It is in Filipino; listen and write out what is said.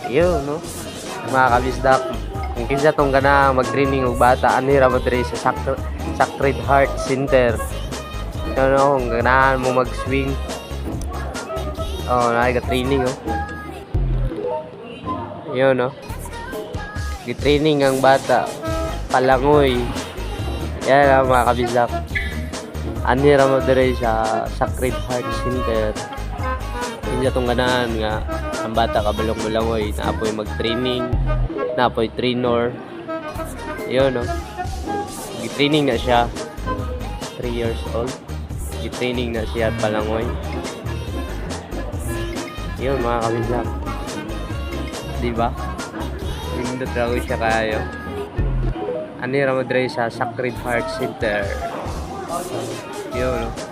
Yun, no? Mga kabisdak, kung kinsa tong gana mag-training og bata, anira mo diri sa Sacred Heart Center. Yun, no? Kung ganahan mo mag-swing. Oh, training oh. Yun, no? Gi-training ang bata. Palangoy. Yan ang mga kabisdak. Anira mo diri sa Sacred Heart Center. Kinsa tong ganahan nga ang bata kabalong-balangoy, naapoy mag-training, naapoy trainer. Yun, no? Gi-training na siya. 3 years old. Gi-training na siya at palangoy. Yun, mga kabisdak. Diba? Pindot ako siya kayo. Anira mo dre sa Sacred Heart Center. Yun, no?